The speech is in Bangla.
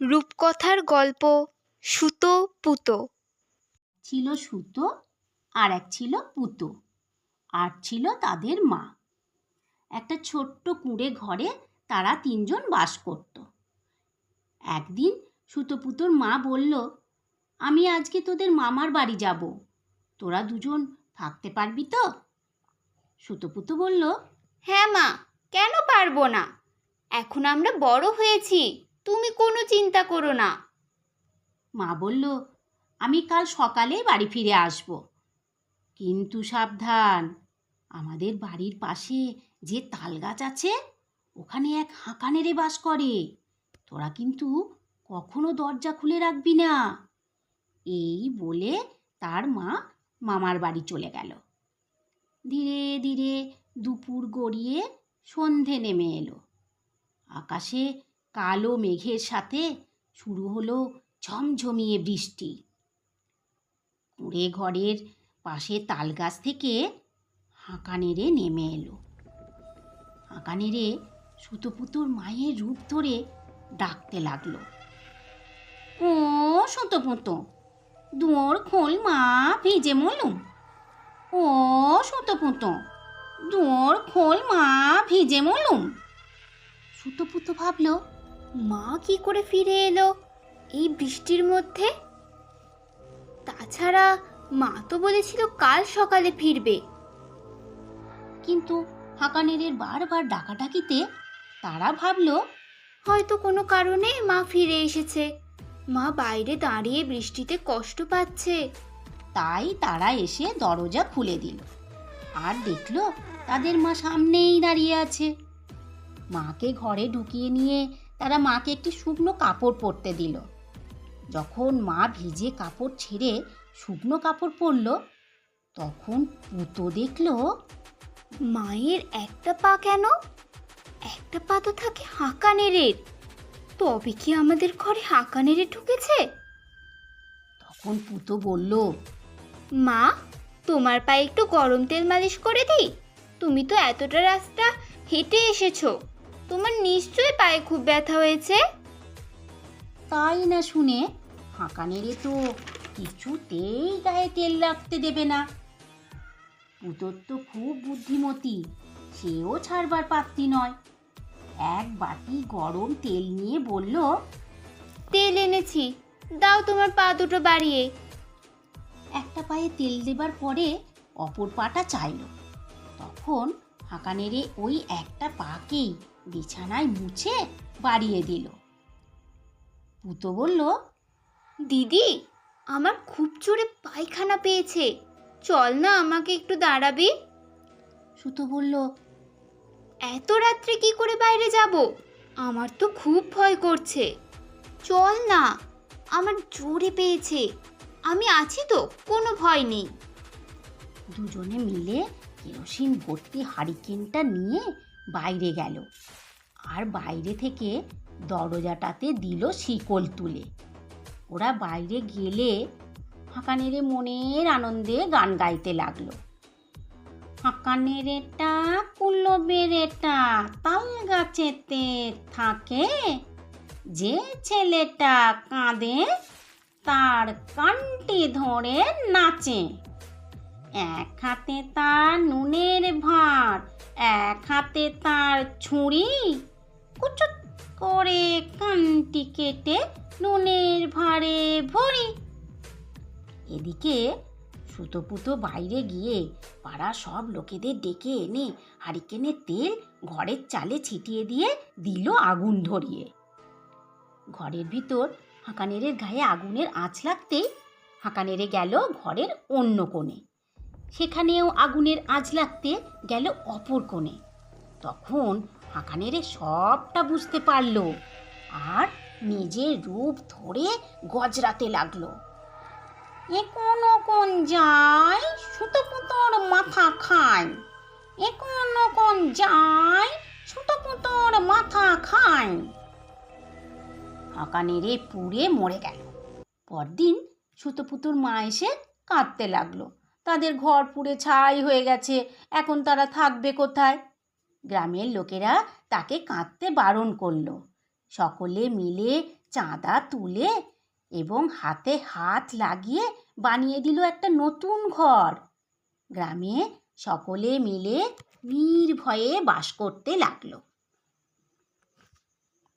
রূপকথার গল্প সুতো পুতো। ছিল সুতো আর এক ছিল পুতো আর ছিল তাদের মা। একটা ছোট্ট কুঁড়ে ঘরে তারা তিনজন বাস করত। একদিন সুতো পুতোর মা বলল, আমি আজকে তোদের মামার বাড়ি যাব, তোরা দুজন থাকতে পারবি তো? সুতো পুতো বলল, হ্যাঁ মা, কেন পারবো না? এখন আমরা বড় হয়েছি, তুমি কোনো চিন্তা করো না। মা বলল, আমি কাল সকালে বাড়ি ফিরে আসব, কিন্তু সাবধান, আমাদের বাড়ির পাশে যে তাল গাছ আছে ওখানে এক হাঁকানেরে বাস করে, তোরা কিন্তু কখনো দরজা খুলে রাখবি না। এই বলে তার মা মামার বাড়ি চলে গেল। ধীরে ধীরে দুপুর গড়িয়ে সন্ধে নেমে এলো। আকাশে কালো মেঘের সাথে শুরু হলো ঝমঝমিয়ে বৃষ্টি। কুঁড়ে ঘরের পাশে তাল গাছ থেকে হাঁকানেরে নেমে এলো। হাঁকানেরে সুতোপুতোর মায়ের রূপ ধরে ডাকতে লাগলো, ও সুতোপুতো, দুয়োর খোল মা ভিজে মলুম। ও সুতোপুতো, দুয়োর খোল মা ভিজে মলুম। সুতোপুতো ভাবলো, মা কি করে ফিরে এলো এই বৃষ্টির মধ্যে? তাছাড়া মা তো বলেছিল কাল সকালে ফিরবে। কিন্তু হাঁকানেরের বারবার ডাকাডাকিতে তারা ভাবলো, হয়তো কোনো কারণে মা ফিরে এসেছে, মা বাইরে দাঁড়িয়ে বৃষ্টিতে কষ্ট পাচ্ছে। তাই তারা এসে দরজা খুলে দিল আর দেখলো তাদের মা সামনেই দাঁড়িয়ে আছে। মাকে ঘরে ঢুকিয়ে নিয়ে তারা মাকে একটি শুকনো কাপড় পরতে দিল। যখন মা ভিজে কাপড় ছেড়ে শুকনো কাপড় পরল, তখন পুতো দেখলো মায়ের একটা পা কেন? একটা পা তো থাকে হাঁকানেরের, তবে কি আমাদের ঘরে হাঁকানেরে ঢুকেছে? তখন পুতো বলল, মা, তোমার পায়ে একটু গরম তেল মালিশ করে দিই? তুমি তো এতটা রাস্তা হেঁটে এসেছো, তোমার নিশ্চয়ই পায়ে খুব ব্যথা হয়েছে। তাই না শুনে হাঁকানেরে তো কিছুতেই গায়ে তেল রাখতে দেবে না। পুতোর তো খুব বুদ্ধিমতী, সেও ছাড়বার পাত্রী নয়। এক বাটি গরম তেল নিয়ে বলল, তেল এনেছি, দাও তোমার পা দুটো বাড়িয়ে। একটা পায়ে তেল দেবার পরে অপর পাটা চাইল। তখন হাঁকানেরে ওই একটা পাকেই বিছানায় মুছে বাড়িয়ে দিল। পুতো বলল, দিদি, আমার খুব জোরে পায়খানা পেয়েছে, চল না আমাকে একটু দাঁড়াবি। সুতো বলল, এত রাত্রে কি করে বাইরে যাব? আমার তো খুব ভয় করছে, চল না, আমার জোরে পেয়েছে, আমি আছি তো, কোনো ভয় নেই। দুজনে মিলে কেরোসিন ভর্তি হারিকেনটা নিয়ে বাইরে গেল আর বাইরে থেকে দরজাটাতে দিল শিকল তুলে। ওরা বাইরে গেলে হাঁকানেরে মনের আনন্দে গান গাইতে লাগলো। হাঁকানেরেটা কুলো বেরেটা তাল গাছেতে থাকে, যে ছেলেটা কাঁদে তার কানটি ধরে নাচে। এক হাতে তার নুনের ভার, এক হাতে তার ছুরি, কুচুত করে কানটি কেটে নুনের ভারে ভরি। এদিকে সুতোপুতো বাইরে গিয়ে পাড়া সব লোকেদের ডেকে এনে হারিকেনের তেল ঘরের চালে ছিটিয়ে দিয়ে দিল আগুন ধরিয়ে। ঘরের ভিতর হাঁকানেরের গায়ে আগুনের আঁচ লাগতেই হাঁকানেরে গেল ঘরের অন্য কোণে, সেখানেও আগুনের আঁচ লাগতে গেল অপর কোণে। তখন হাঁকানেরে সবটা বুঝতে পারল আর নিজের রূপ ধরে গজরাতে লাগলো, এ কোনো কোন যায় সুতোপুতোর মাথা খায়, এ কোনো কোন যায় সুতোপুতোর মাথা খায়। হাঁকানেরে পুড়ে মরে গেল। পরদিন সুতোপুতোর মা এসে কাঁদতে লাগলো, তাদের ঘর পুড়ে ছাই হয়ে গেছে, এখন তারা থাকবে কোথায়? গ্রামের লোকেরা তাকে কাঁদতে বারণ করলো। সকলে মিলে চাঁদা তুলে এবং হাতে হাত লাগিয়ে বানিয়ে দিল একটা নতুন ঘর। গ্রামে সকলে মিলে নির্ভয়ে বাস করতে লাগলো।